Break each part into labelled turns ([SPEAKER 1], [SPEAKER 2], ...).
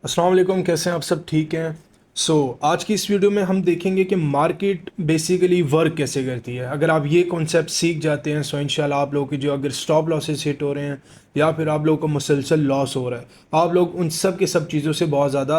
[SPEAKER 1] अस्सलाम वालेकुम, कैसे हैं आप? सब ठीक हैं? आज की इस वीडियो में हम देखेंगे कि मार्केट बेसिकली वर्क कैसे करती है। अगर आप ये कॉन्सेप्ट सीख जाते हैं सो इंशाल्लाह आप लोगों के जो अगर स्टॉप लॉसेस हिट हो रहे हैं या फिर आप लोगों को मुसलसल लॉस हो रहा है, आप लोग उन सब के सब चीज़ों से बहुत ज़्यादा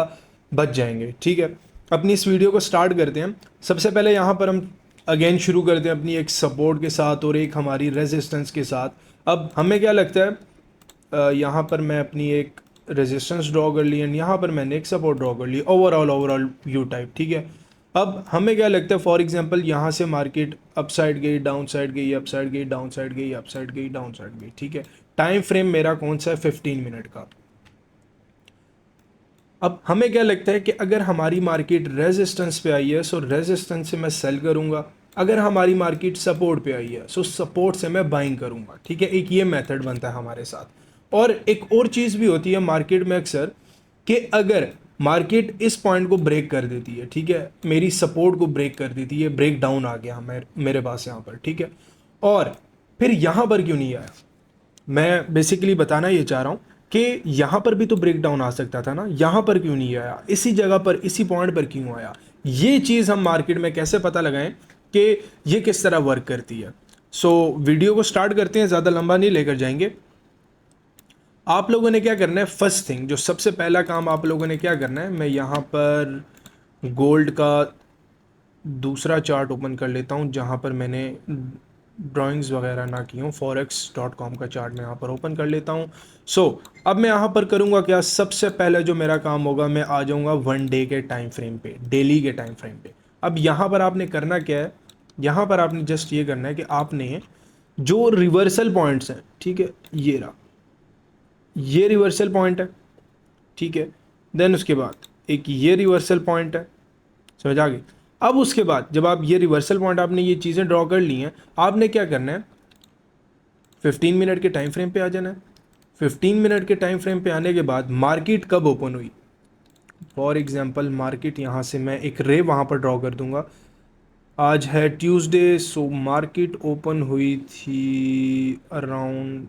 [SPEAKER 1] बच जाएंगे। ठीक है, अपनी इस वीडियो को स्टार्ट करते हैं। सबसे पहले यहाँ पर हम अगेन शुरू करते हैं अपनी एक सपोर्ट के साथ और एक हमारी रेजिस्टेंस के साथ। अब हमें क्या लगता है, यहाँ पर मैं अपनी एक रेजिस्टेंस ड्रॉ कर ली एंड यहाँ पर मैंने एक सपोर्ट ड्रॉ कर ली, ओवरऑल यू टाइप। ठीक है, अब हमें क्या लगता है, फॉर एग्जांपल यहाँ से मार्केट अप साइड गई, डाउन साइड गई, अप साइड गई, डाउन साइड गई, अप साइड गई, डाउन साइड गई। ठीक है, टाइम फ्रेम मेरा कौन सा है? 15 मिनट का। अब हमें क्या लगता है कि अगर हमारी मार्केट रेजिस्टेंस पे आई है सो रेजिस्टेंस से मैं सेल करूंगा, अगर हमारी मार्केट सपोर्ट पे आई है सो सपोर्ट से मैं बाइंग करूंगा। ठीक है, एक ये मेथड बनता है हमारे साथ। और एक और चीज़ भी होती है मार्केट में अक्सर, कि अगर मार्केट इस पॉइंट को ब्रेक कर देती है, ठीक है, मेरी सपोर्ट को ब्रेक कर देती है, ब्रेक डाउन आ गया मेरे पास यहाँ पर। ठीक है, और फिर यहाँ पर क्यों नहीं आया? मैं बेसिकली बताना ये चाह रहा हूँ कि यहाँ पर भी तो ब्रेक डाउन आ सकता था ना, यहाँ पर क्यों नहीं आया? इसी जगह पर, इसी पॉइंट पर क्यों आया? ये चीज़ हम मार्केट में कैसे पता लगाएं कि ये किस तरह वर्क करती है। वीडियो को स्टार्ट करते हैं, ज़्यादा लंबा नहीं लेकर जाएंगे। आप लोगों ने क्या करना है, फर्स्ट थिंग, जो सबसे पहला काम आप लोगों ने क्या करना है, मैं यहाँ पर गोल्ड का दूसरा चार्ट ओपन कर लेता हूँ जहाँ पर मैंने ड्राइंग्स वगैरह ना की हूँ। forex.com का चार्ट मैं यहाँ पर ओपन कर लेता हूँ। अब मैं यहाँ पर करूँगा क्या, सबसे पहले जो मेरा काम होगा, मैं आ जाऊँगा 1 डे के टाइम फ्रेम पे, डेली के टाइम फ्रेम पे। अब यहाँ पर आपने करना क्या है, यहाँ पर आपने जस्ट ये करना है कि आपने जो रिवर्सल पॉइंट्स हैं, ठीक है, ये रहा, ये रिवर्सल पॉइंट है। ठीक है, देन उसके बाद एक ये रिवर्सल पॉइंट है, समझ आ गई? अब उसके बाद जब आप ये रिवर्सल पॉइंट, आपने ये चीज़ें ड्रॉ कर ली हैं, आपने क्या करना है, 15 मिनट के टाइम फ्रेम पे आ जाना है। 15 मिनट के टाइम फ्रेम पे आने के बाद मार्केट कब ओपन हुई, फॉर एग्जांपल मार्केट यहाँ से मैं एक रे वहाँ पर ड्रॉ कर दूंगा। आज है ट्यूसडे, सो मार्केट ओपन हुई थी अराउंड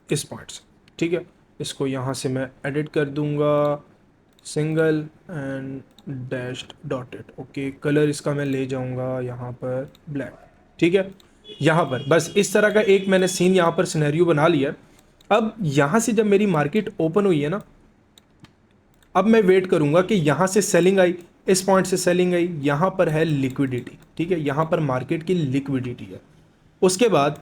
[SPEAKER 1] इस पॉइंट से। ठीक है, इसको यहाँ से मैं एडिट कर दूंगा, single and dashed dotted. Okay, colour इसका मैं ले जाऊंगा यहाँ पर ब्लैक। ठीक है, यहाँ पर बस इस तरह का एक मैंने सीन यहाँ पर सिनेरियो बना लिया। अब यहाँ से जब मेरी मार्केट ओपन हुई है ना, अब मैं वेट करूंगा कि यहाँ से सेलिंग आई, इस पॉइंट से सेलिंग आई, यहाँ पर है लिक्विडिटी। ठीक है, यहाँ पर मार्केट की लिक्विडिटी है। उसके बाद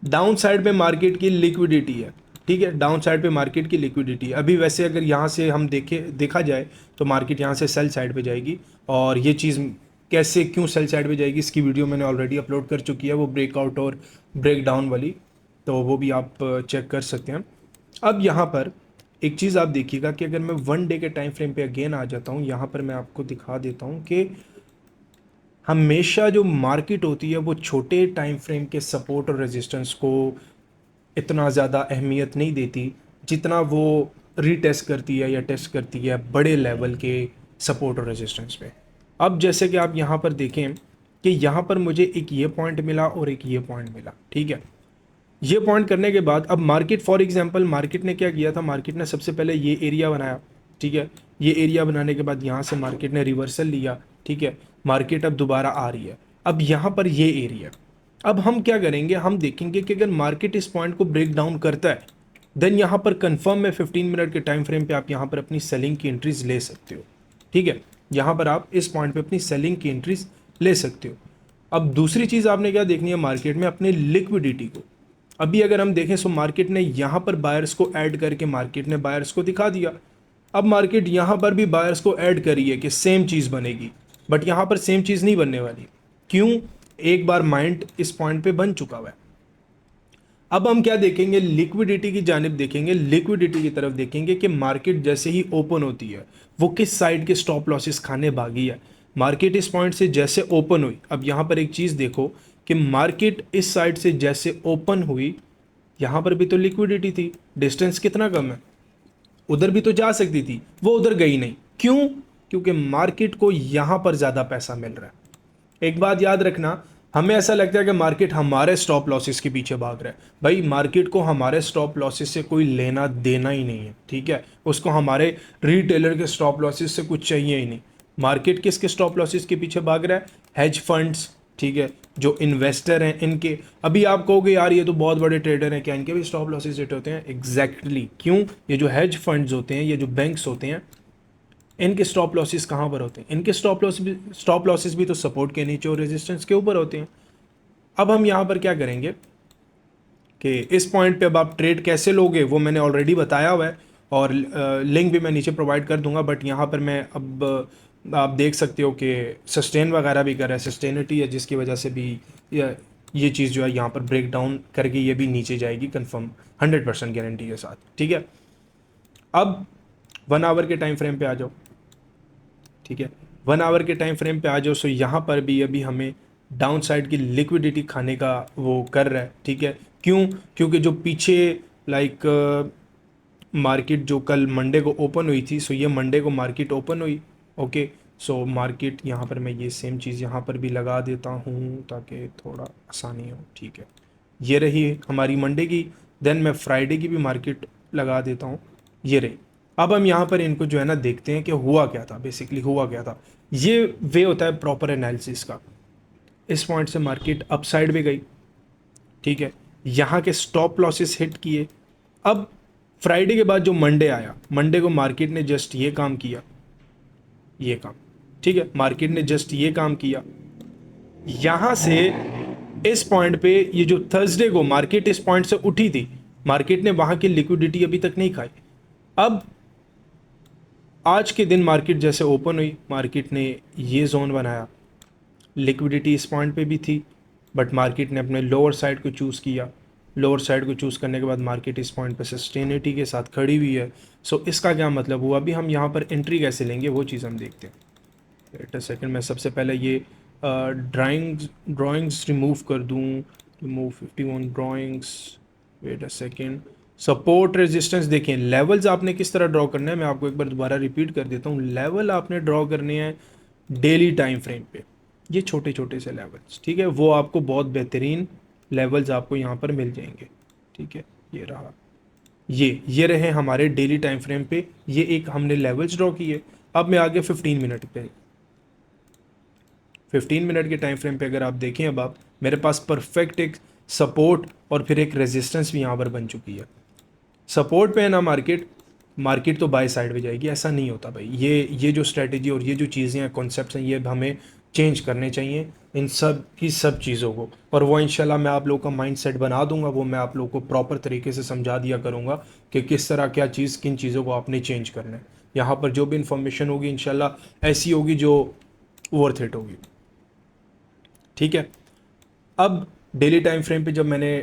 [SPEAKER 1] डाउन साइड पे मार्केट की लिक्विडिटी है। ठीक है, डाउन साइड पे मार्केट की लिक्विडिटी। अभी वैसे अगर यहाँ से हम देखा जाए तो मार्केट यहाँ से सेल साइड पे जाएगी, और ये चीज़ कैसे क्यों सेल साइड पे जाएगी इसकी वीडियो मैंने ऑलरेडी अपलोड कर चुकी है, वो ब्रेकआउट और ब्रेक डाउन वाली, तो वो भी आप चेक कर सकते हैं। अब यहाँ पर एक चीज़ आप देखिएगा कि अगर मैं 1 डे के टाइम फ्रेम पे अगेन आ जाता हूँ, यहाँ पर मैं आपको दिखा देता हूँ कि हमेशा जो मार्केट होती है वो छोटे टाइम फ्रेम के सपोर्ट और रेजिस्टेंस को इतना ज़्यादा अहमियत नहीं देती जितना वो रीटेस्ट करती है या टेस्ट करती है बड़े लेवल के सपोर्ट और रेजिस्टेंस पे। अब जैसे कि आप यहाँ पर देखें कि यहाँ पर मुझे एक ये पॉइंट मिला और एक ये पॉइंट मिला। ठीक है, ये पॉइंट करने के बाद अब मार्केट, फॉर एग्जांपल मार्केट ने क्या किया था, मार्केट ने सबसे पहले ये एरिया बनाया। ठीक है, ये एरिया बनाने के बाद यहाँ से मार्केट ने रिवर्सल लिया। ठीक है, मार्केट अब दोबारा आ रही है, अब यहाँ पर ये एरिया। अब हम क्या करेंगे, हम देखेंगे कि अगर मार्केट इस पॉइंट को ब्रेक डाउन करता है, देन यहाँ पर कंफर्म में 15 मिनट के टाइम फ्रेम पे आप यहाँ पर अपनी सेलिंग की एंट्रीज ले सकते हो। ठीक है, यहाँ पर आप इस पॉइंट पे अपनी सेलिंग की एंट्रीज ले सकते हो। अब दूसरी चीज़ आपने क्या देखनी है मार्केट में, अपने लिक्विडिटी को। अभी अगर हम देखें सो मार्केट ने यहाँ पर बायर्स को ऐड करके मार्केट ने बायर्स को दिखा दिया। अब मार्केट यहाँ पर भी बायर्स को ऐड करी है कि सेम चीज़ बनेगी, बट यहाँ पर सेम चीज़ नहीं बनने वाली। क्यों? एक बार माइंड इस पॉइंट पे बन चुका हुआ है। अब हम क्या देखेंगे, लिक्विडिटी की जानिब देखेंगे, लिक्विडिटी की तरफ देखेंगे कि मार्केट जैसे ही ओपन होती है वो किस साइड के स्टॉप लॉसेस खाने भागी है। मार्केट इस पॉइंट से जैसे ओपन हुई, अब यहाँ पर एक चीज़ देखो कि मार्केट इस साइड से जैसे ओपन हुई, यहाँ पर भी तो लिक्विडिटी थी, डिस्टेंस कितना कम है, उधर भी तो जा सकती थी, वो उधर गई नहीं। क्यों? क्योंकि मार्केट को यहाँ पर ज़्यादा पैसा मिल रहा है। एक बात याद रखना, हमें ऐसा लगता है कि मार्केट हमारे स्टॉप लॉसेस के पीछे भाग रहा है। भाई मार्केट को हमारे स्टॉप लॉसेस से कोई लेना देना ही नहीं है, ठीक है। उसको हमारे रिटेलर के स्टॉप लॉसेस से कुछ चाहिए ही नहीं। मार्केट किसके स्टॉप लॉसेस के पीछे भाग रहा है? हेज फंड्स, ठीक है, जो इन्वेस्टर हैं इनके। अभी आप कहोगे यार ये तो बहुत बड़े ट्रेडर हैं, क्या इनके भी स्टॉप लॉसेस हिट होते हैं? एग्जैक्टली क्यों? ये जो हेज फंड्स होते हैं, ये जो बैंक्स होते हैं, इनके स्टॉप लॉसेस कहाँ पर होते हैं? इनके स्टॉप लॉसेस भी तो सपोर्ट के नीचे और रेजिस्टेंस के ऊपर होते हैं। अब हम यहाँ पर क्या करेंगे कि इस पॉइंट पे अब आप ट्रेड कैसे लोगे वो मैंने ऑलरेडी बताया हुआ है, और लिंक भी मैं नीचे प्रोवाइड कर दूंगा। बट यहाँ पर मैं अब आप देख सकते हो कि सस्टेन वगैरह भी कर रहा है, सस्टेनिटी है, जिसकी वजह से भी ये चीज़ जो है यहाँ पर ब्रेक डाउन करके ये भी नीचे जाएगी कंफर्म, 100% गारंटी के साथ, ठीक है। अब 1 आवर के टाइम फ्रेम पे आ जाओ, ठीक है। 1 आवर के टाइम फ्रेम पे आ जाओ। सो यहाँ पर भी अभी हमें डाउन साइड की लिक्विडिटी खाने का वो कर रहा है, ठीक है। क्यों? क्योंकि जो पीछे लाइक मार्केट जो कल मंडे को ओपन हुई थी, सो ये मंडे को मार्केट ओपन हुई, ओके। सो मार्केट यहाँ पर मैं ये सेम चीज़ यहाँ पर भी लगा देता हूँ ताकि थोड़ा आसानी हो, ठीक है। ये रही हमारी मंडे की। देन मैं फ्राइडे की भी मार्केट लगा देता हूँ, ये रही। अब हम यहाँ पर इनको जो है ना देखते हैं कि हुआ क्या था, बेसिकली हुआ क्या था। ये वे होता है प्रॉपर एनालिसिस का। इस पॉइंट से मार्केट अपसाइड भी गई, ठीक है। यहाँ के स्टॉप लॉसेस हिट किए। अब फ्राइडे के बाद जो मंडे आया, मंडे को मार्केट ने जस्ट ये काम किया, ये काम, ठीक है। मार्केट ने जस्ट ये काम किया। यहां से इस पॉइंट पे, ये जो थर्सडे को मार्केट इस पॉइंट से उठी थी, मार्केट ने वहां की लिक्विडिटी अभी तक नहीं खाई। अब आज के दिन मार्केट जैसे ओपन हुई, मार्केट ने ये जोन बनाया, लिक्विडिटी इस पॉइंट पे भी थी, बट मार्केट ने अपने लोअर साइड को चूज़ किया। लोअर साइड को चूज़ करने के बाद मार्केट इस पॉइंट पे सस्टेनिटी के साथ खड़ी हुई है। सो इसका क्या मतलब हुआ? अभी हम यहाँ पर एंट्री कैसे लेंगे वो चीज़ हम देखते हैं। वेट अ सेकंड, मैं सबसे पहले ये ड्राइंग्स रिमूव कर दूँ। Remove 51 drawings. Wait a second, support resistance देखें, लेवल्स आपने किस तरह ड्रॉ करना है मैं आपको एक बार दोबारा रिपीट कर देता हूँ। लेवल आपने ड्रॉ करने हैं डेली टाइम फ्रेम पे, ये छोटे छोटे से लेवल्स, ठीक है। वो आपको बहुत बेहतरीन लेवल्स आपको यहाँ पर मिल जाएंगे, ठीक है। ये रहा, ये रहे हमारे डेली टाइम फ्रेम पे, ये एक हमने लेवल्स ड्रॉ किए। अब मैं आगे 15 मिनट पे, 15 मिनट के टाइम फ्रेम पे अगर आप देखें, अब आप मेरे पास परफेक्ट एक सपोर्ट और फिर एक रेजिस्टेंस भी यहाँ पर बन चुकी है। सपोर्ट पे है ना मार्केट, मार्केट तो बाय साइड पे जाएगी, ऐसा नहीं होता भाई। ये जो स्ट्रेटजी और ये जो चीज़ें हैं, कॉन्सेप्ट्स हैं, ये हमें चेंज करने चाहिए इन सब की सब चीज़ों को। और वो इंशाल्लाह मैं आप लोगों का माइंड सेट बना दूंगा, वो मैं आप लोगों को प्रॉपर तरीके से समझा दिया करूँगा कि किस तरह क्या चीज़ किन चीज़ों को आपने चेंज करना है। यहाँ पर जो भी इंफॉर्मेशन होगी इंशाल्लाह ऐसी होगी जो वर्थ इट होगी, ठीक है। अब डेली टाइम फ्रेम पे जब मैंने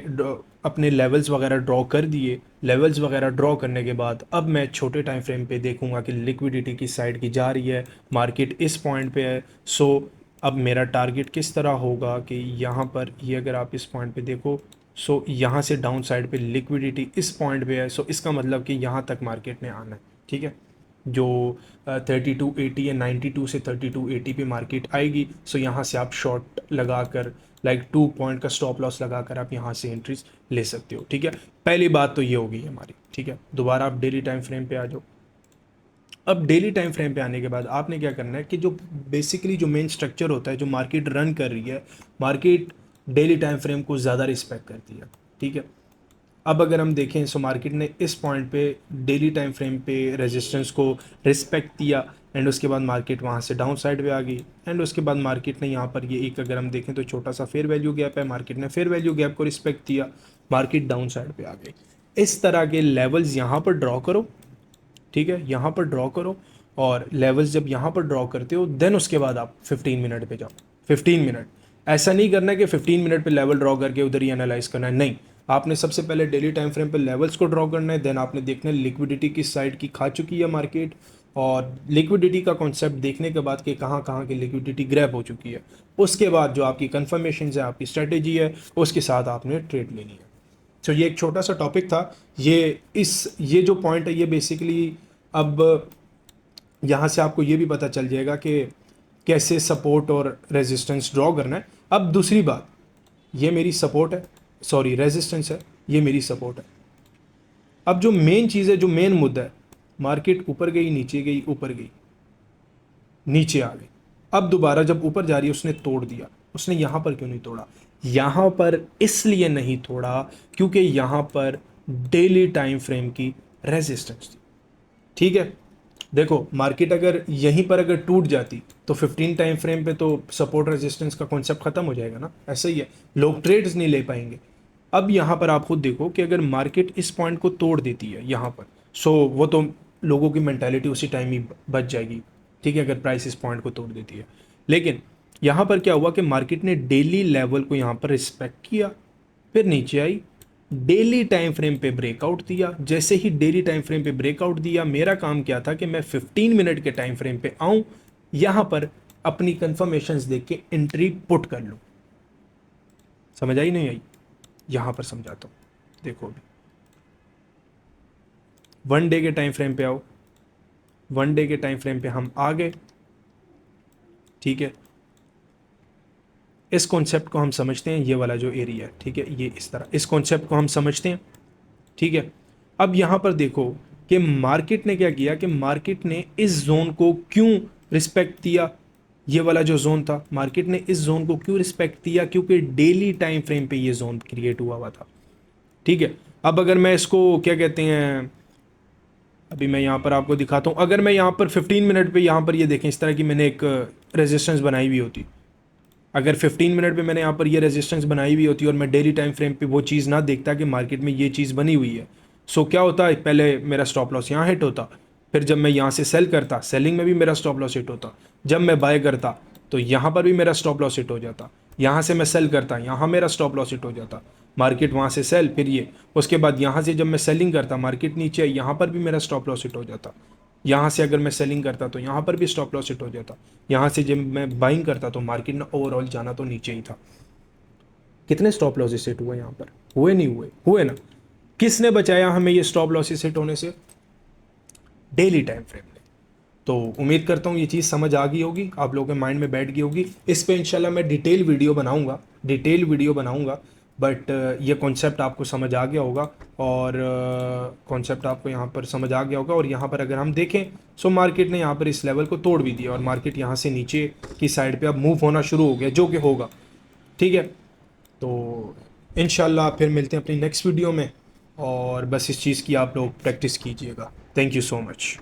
[SPEAKER 1] अपने लेवल्स वगैरह ड्रॉ कर दिए, लेवल्स वगैरह ड्रॉ करने के बाद अब मैं छोटे टाइम फ्रेम पे देखूंगा कि लिक्विडिटी किस साइड की जा रही है, मार्केट इस पॉइंट पे है। सो अब मेरा टारगेट किस तरह होगा कि यहाँ पर ये अगर आप इस पॉइंट पे देखो, सो यहाँ से डाउन साइड पे लिक्विडिटी इस पॉइंट पे है। सो इसका मतलब कि यहाँ तक मार्केट ने आना है, ठीक है। जो 3280 या 92 से 3280 पे मार्केट आएगी, सो यहाँ से आप शॉर्ट लगा कर लाइक 2 पॉइंट का स्टॉप लॉस लगा कर आप यहाँ से एंट्रीज ले सकते हो, ठीक है। पहली बात तो ये होगी हमारी, ठीक है। दोबारा आप डेली टाइम फ्रेम पे आ जाओ। अब डेली टाइम फ्रेम पे आने के बाद आपने क्या करना है कि जो बेसिकली जो मेन स्ट्रक्चर होता है, जो मार्केट रन कर रही है, मार्केट डेली टाइम फ्रेम को ज़्यादा रिस्पेक्ट करती है, ठीक है। अब अगर हम देखें, सो मार्केट ने इस पॉइंट पे डेली टाइम फ्रेम पे रेजिस्टेंस को रिस्पेक्ट दिया, एंड उसके बाद मार्केट वहाँ से डाउन साइड पे आ गई। एंड उसके बाद मार्केट ने यहाँ पर ये एक, अगर हम देखें तो छोटा सा फेयर वैल्यू गैप है, मार्केट ने फेयर वैल्यू गैप को रिस्पेक्ट दिया, मार्केट डाउन साइड पे आ गई। इस तरह के लेवल्स यहाँ पर ड्रॉ करो, ठीक है, यहाँ पर ड्रॉ करो। और लेवल्स जब यहाँ पर ड्रॉ करते हो, देन उसके बाद आप 15 मिनट पे जाओ। 15 मिनट, ऐसा नहीं करना है कि 15 मिनट पे लेवल ड्रॉ करके उधर ही एनालाइज करना है, नहीं। आपने सबसे पहले डेली टाइम फ्रेम पे लेवल्स को ड्रॉ करना है, देन आपने देखना है लिक्विडिटी किस साइड की खा चुकी है मार्केट, और लिक्विडिटी का कॉन्सेप्ट देखने के बाद कि कहाँ कहाँ की लिक्विडिटी ग्रैब हो चुकी है, उसके बाद जो आपकी कन्फर्मेशन है, आपकी स्ट्रेटेजी है, उसके साथ आपने ट्रेड लेनी है। तो ये एक छोटा सा टॉपिक था। ये जो पॉइंट है, ये बेसिकली अब यहाँ से आपको ये भी पता चल जाएगा कि कैसे सपोर्ट और रेजिस्टेंस ड्रॉ करना है। अब दूसरी बात, ये मेरी सपोर्ट है, सॉरी रेजिस्टेंस है, ये मेरी सपोर्ट है। अब जो मेन चीज़ है, जो मेन मुद्दा है, मार्केट ऊपर गई, नीचे गई, ऊपर गई, नीचे आ गई। अब दोबारा जब ऊपर जा रही है, उसने तोड़ दिया। उसने यहाँ पर क्यों नहीं तोड़ा? यहाँ पर इसलिए नहीं तोड़ा क्योंकि यहाँ पर डेली टाइम फ्रेम की रेजिस्टेंस थी। ठीक है, देखो मार्केट अगर यहीं पर अगर टूट जाती तो 15 टाइम फ्रेम पे तो सपोर्ट रेजिस्टेंस का कॉन्सेप्ट खत्म हो जाएगा ना। ऐसा ही है, लोग ट्रेड्स नहीं ले पाएंगे। अब यहाँ पर आप खुद देखो कि अगर मार्केट इस पॉइंट को तोड़ देती है यहाँ पर, सो वो तो लोगों की मेंटालिटी उसी टाइम ही बच जाएगी। ठीक है, अगर प्राइस इस पॉइंट को तोड़ देती है। लेकिन यहाँ पर क्या हुआ कि मार्केट ने डेली लेवल को यहाँ पर रिस्पेक्ट किया, फिर नीचे आई, डेली टाइम फ्रेम पे ब्रेकआउट दिया। जैसे ही डेली टाइम फ्रेम पे ब्रेकआउट दिया, मेरा काम क्या था कि मैं 15 मिनट के टाइम फ्रेम पे आऊं, यहां पर अपनी कंफर्मेशंस देख के एंट्री पुट कर लूं। समझ आई नहीं आई? यहां पर समझाता हूं, देखो अभी 1 डे के टाइम फ्रेम पे आओ। 1 डे के टाइम फ्रेम पे हम आ गए। ठीक है, इस कॉन्सेप्ट को हम समझते हैं, ये वाला जो एरिया है, ठीक है, ये इस तरह, इस कॉन्सेप्ट को हम समझते हैं। ठीक है, अब यहाँ पर देखो कि मार्केट ने क्या किया कि मार्केट ने इस जोन को क्यों रिस्पेक्ट दिया। ये वाला जो जोन था, मार्केट ने इस जोन को क्यों रिस्पेक्ट दिया? क्योंकि डेली टाइम फ्रेम पे ये जोन क्रिएट हुआ था। ठीक है, अब अगर मैं इसको क्या कहते हैं, अभी मैं यहाँ पर आपको दिखाता हूँ। अगर मैं यहाँ पर 15 मिनट पे यहाँ पर ये देखें, इस तरह की मैंने एक रेजिस्टेंस बनाई हुई होती, अगर 15 मिनट पे मैंने यहाँ पर ये रेजिस्टेंस बनाई हुई होती और मैं डेली टाइम फ्रेम पे वो चीज़ ना देखता कि मार्केट में ये चीज़ बनी हुई है, सो क्या होता है, पहले मेरा स्टॉप लॉस यहाँ हिट होता, फिर जब मैं यहाँ से सेल करता, सेलिंग में भी मेरा स्टॉप लॉस हिट होता, जब मैं बाय करता तो यहाँ पर भी मेरा स्टॉप लॉस हिट हो जाता, यहाँ से मैं सेल करता, यहाँ मेरा स्टॉप लॉस हिट हो जाता, मार्केट वहाँ से सेल, फिर ये, उसके बाद यहाँ से जब मैं सेलिंग करता, मार्केट नीचे, यहाँ पर भी मेरा स्टॉप लॉस हिट हो जाता, यहाँ से अगर मैं सेलिंग करता तो यहाँ पर भी स्टॉप लॉस हिट हो जाता, यहाँ से जब मैं बाइंग करता तो मार्केट ने ओवरऑल जाना तो नीचे ही था। कितने स्टॉप लॉसेस हिट हुए यहाँ पर? हुए नहीं हुए? हुए ना। किसने बचाया हमें ये स्टॉप लॉसेस हिट होने से? डेली टाइम फ्रेम ने। तो उम्मीद करता हूँ ये चीज़ समझ आ गई होगी, आप लोगों के माइंड में बैठ गई होगी। इस पे इंशाल्लाह मैं डिटेल वीडियो बनाऊंगा, बट ये कॉन्सेप्ट आपको समझ आ गया होगा, और कॉन्सेप्ट आपको यहाँ पर समझ आ गया होगा। और यहाँ पर अगर हम देखें, सो मार्केट ने यहाँ पर इस लेवल को तोड़ भी दिया और मार्केट यहाँ से नीचे की साइड पे अब मूव होना शुरू हो गया, जो कि होगा। ठीक है, तो इंशाल्लाह फिर मिलते हैं अपनी नेक्स्ट वीडियो में, और बस इस चीज़ की आप लोग प्रैक्टिस कीजिएगा। Thank you so much.